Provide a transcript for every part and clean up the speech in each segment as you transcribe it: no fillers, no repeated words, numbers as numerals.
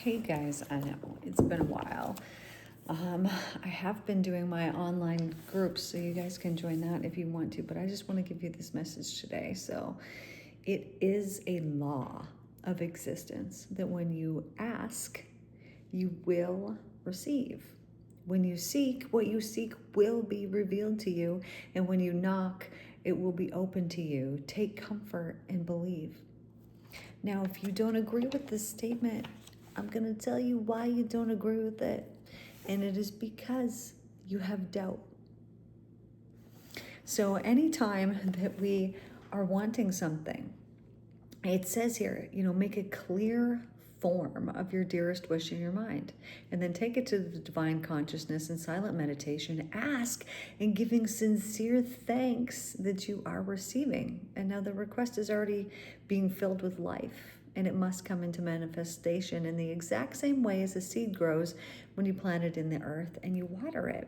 Hey guys, I know it's been a while. I have been doing my online groups, so you guys can join that if you want to, but I just want to give you this message today. So, it is a law of existence that when you ask, you will receive. When you seek, what you seek will be revealed to you, and when you knock, it will be open to you. Take comfort and believe. Now, if you don't agree with this statement, I'm going to tell you why you don't agree with it. And it is because you have doubt. So, anytime that we are wanting something, it says here, make a clear form of your dearest wish in your mind, and then take it to the divine consciousness in silent meditation. Ask and giving sincere thanks that you are receiving. And now the request is already being filled with life, and it must come into manifestation in the exact same way as a seed grows when you plant it in the earth and you water it.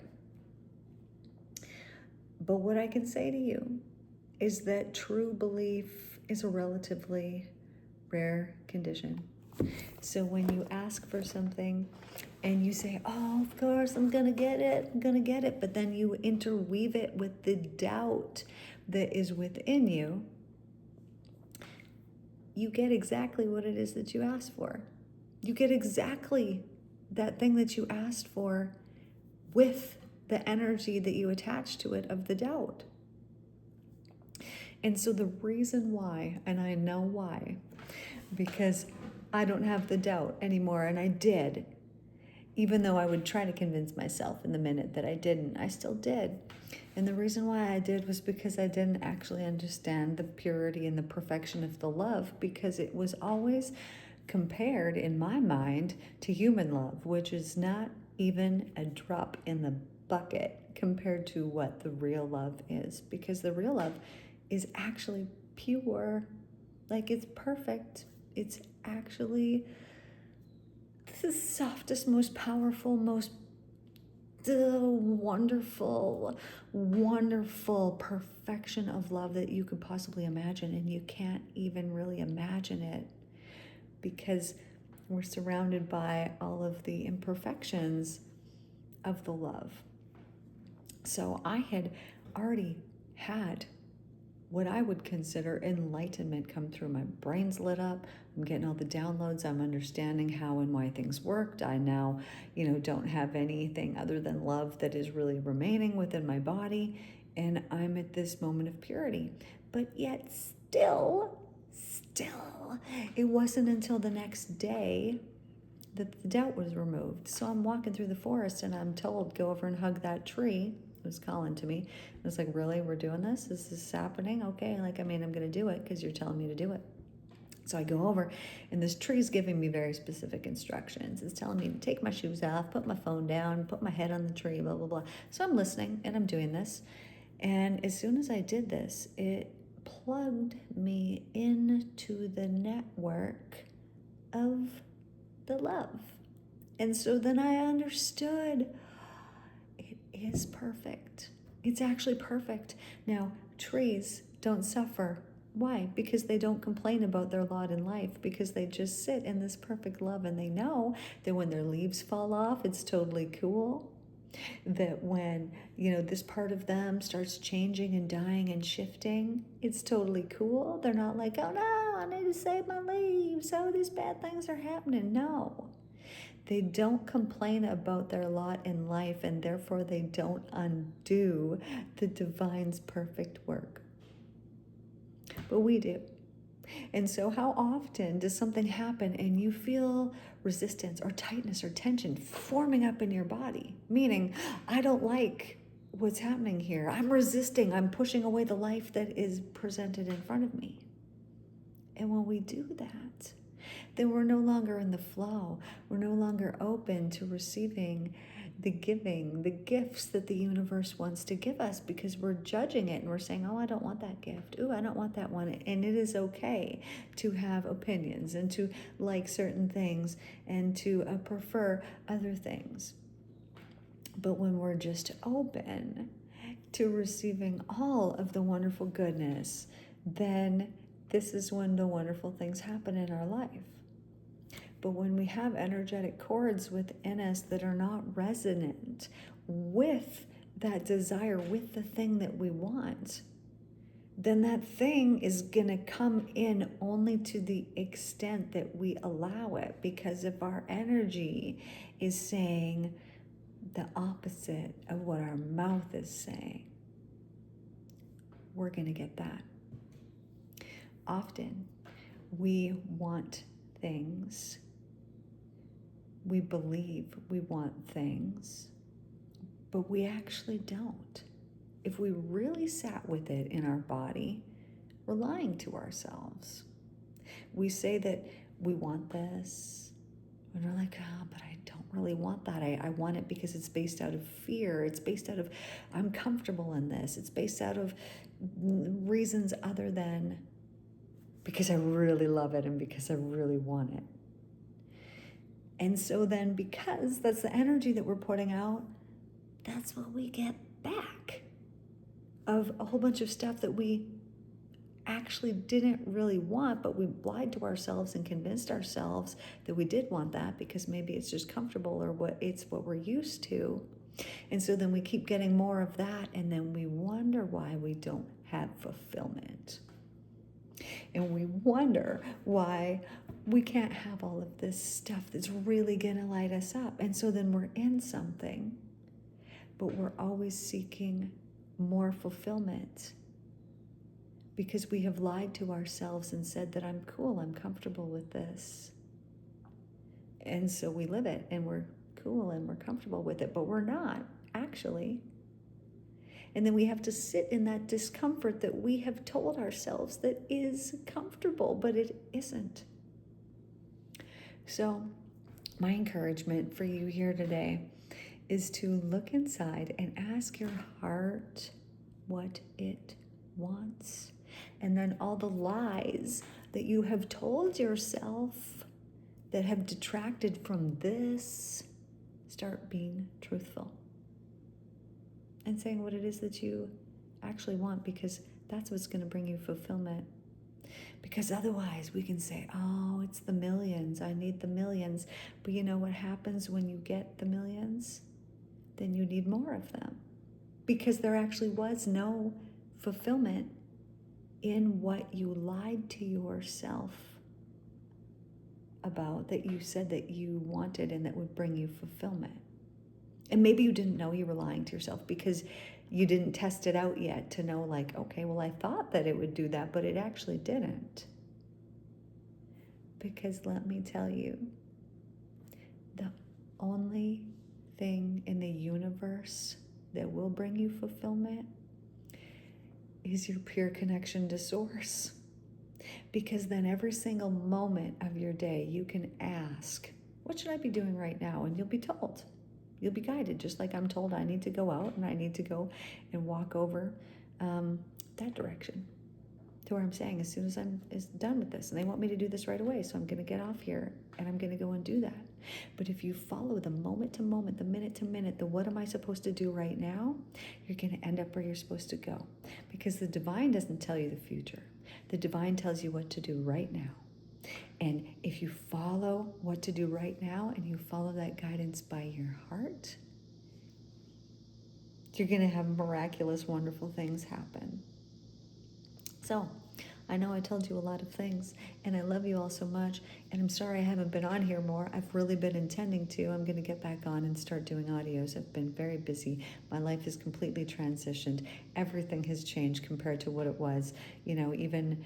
But what I can say to you is that true belief is a relatively rare condition. So when you ask for something and you say, oh, of course, I'm going to get it, but then you interweave it with the doubt that is within you, you get exactly what it is that you asked for. You get exactly that thing that you asked for with the energy that you attach to it of the doubt. And so the reason why, and I know why, because I don't have the doubt anymore, and I did. Even though I would try to convince myself in the minute that I didn't, I still did. And the reason why I did was because I didn't actually understand the purity and the perfection of the love, because it was always compared in my mind to human love, which is not even a drop in the bucket compared to what the real love is. Because the real love is actually pure, like it's perfect. It's actually the softest, most powerful, most wonderful, wonderful perfection of love that you could possibly imagine. And you can't even really imagine it because we're surrounded by all of the imperfections of the love. So I had already had what I would consider enlightenment come through. My brain's lit up. I'm getting all the downloads. I'm understanding how and why things worked. I now, don't have anything other than love that is really remaining within my body. And I'm at this moment of purity. But yet still, it wasn't until the next day that the doubt was removed. So I'm walking through the forest and I'm told, go over and hug that tree. It was calling to me. I was like, really? We're doing this? Is this happening? Okay. I'm going to do it because you're telling me to do it. So I go over and this tree is giving me very specific instructions. It's telling me to take my shoes off, put my phone down, put my head on the tree, blah, blah, blah. So I'm listening and I'm doing this. And as soon as I did this, it plugged me into the network of the love. And so then I understood it is perfect. It's actually perfect. Now, trees don't suffer. Why? Because they don't complain about their lot in life, because they just sit in this perfect love and they know that when their leaves fall off, it's totally cool. That when, this part of them starts changing and dying and shifting, it's totally cool. They're not like, oh no, I need to save my leaves. Oh, these bad things are happening. No. They don't complain about their lot in life, and therefore they don't undo the divine's perfect work. But we do. And so how often does something happen and you feel resistance or tightness or tension forming up in your body? Meaning, I don't like what's happening here. I'm resisting. I'm pushing away the life that is presented in front of me. And when we do that, then we're no longer in the flow. We're no longer open to receiving the giving, the gifts that the universe wants to give us, because we're judging it and we're saying, oh, I don't want that gift. Ooh, I don't want that one. And it is okay to have opinions and to like certain things and to prefer other things. But when we're just open to receiving all of the wonderful goodness, then this is when the wonderful things happen in our life. But when we have energetic cords within us that are not resonant with that desire, with the thing that we want, then that thing is going to come in only to the extent that we allow it. Because if our energy is saying the opposite of what our mouth is saying, we're going to get that. Often, we want things. We believe we want things, but we actually don't. If we really sat with it in our body, we're lying to ourselves. We say that we want this, and we're like, but I don't really want that. I want it because it's based out of fear. It's based out of, I'm comfortable in this. It's based out of reasons other than because I really love it and because I really want it. And so then, because that's the energy that we're putting out, that's what we get back of a whole bunch of stuff that we actually didn't really want, but we lied to ourselves and convinced ourselves that we did want that because maybe it's just comfortable or it's what we're used to. And so then we keep getting more of that, and then we wonder why we don't have fulfillment. And we wonder why we can't have all of this stuff that's really going to light us up. And so then we're in something, but we're always seeking more fulfillment because we have lied to ourselves and said that I'm cool, I'm comfortable with this. And so we live it and we're cool and we're comfortable with it, but we're not actually. And then we have to sit in that discomfort that we have told ourselves that is comfortable, but it isn't. So my encouragement for you here today is to look inside and ask your heart what it wants. And then all the lies that you have told yourself that have detracted from this, start being truthful and saying what it is that you actually want, because that's what's going to bring you fulfillment. Because otherwise we can say, oh, it's the millions, I need the millions. But you know what happens when you get the millions? Then you need more of them. Because there actually was no fulfillment in what you lied to yourself about, that you said that you wanted and that would bring you fulfillment. And maybe you didn't know you were lying to yourself because you didn't test it out yet to know, like, okay, well, I thought that it would do that, but it actually didn't. Because let me tell you, the only thing in the universe that will bring you fulfillment is your pure connection to Source. Because then every single moment of your day, you can ask, what should I be doing right now? And you'll be told. You'll be guided, just like I'm told I need to go out and I need to go and walk over that direction to where I'm saying as soon as I'm done with this, and they want me to do this right away, so I'm going to get off here and I'm going to go and do that. But if you follow the moment to moment, the minute to minute, the what am I supposed to do right now, you're going to end up where you're supposed to go. Because the divine doesn't tell you the future. The divine tells you what to do right now. And if you follow what to do right now and you follow that guidance by your heart, you're going to have miraculous, wonderful things happen. So, I know I told you a lot of things, and I love you all so much, and I'm sorry I haven't been on here more. I've really been intending to. I'm going to get back on and start doing audios. I've been very busy. My life is completely transitioned. Everything has changed compared to what it was, even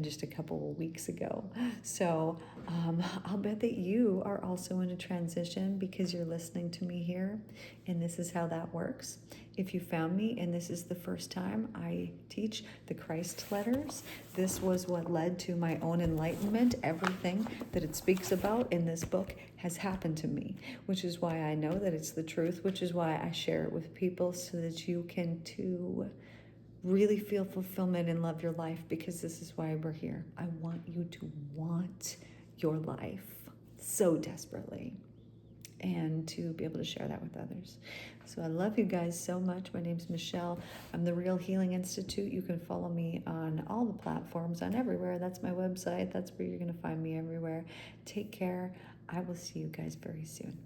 just a couple of weeks ago. So I'll bet that you are also in a transition because you're listening to me here, and this is how that works. If you found me and this is the first time I teach the Christ letters, this was what led to my own enlightenment. Everything that it speaks about in this book has happened to me, which is why I know that it's the truth, which is why I share it with people so that you can too really feel fulfillment and love your life, because this is why we're here. I want you to want your life so desperately. and to be able to share that with others. So I love you guys so much. My name's Michelle. I'm the Real Healing Institute. You can follow me on all the platforms, on everywhere. That's my website. That's where you're going to find me everywhere. Take care. I will see you guys very soon.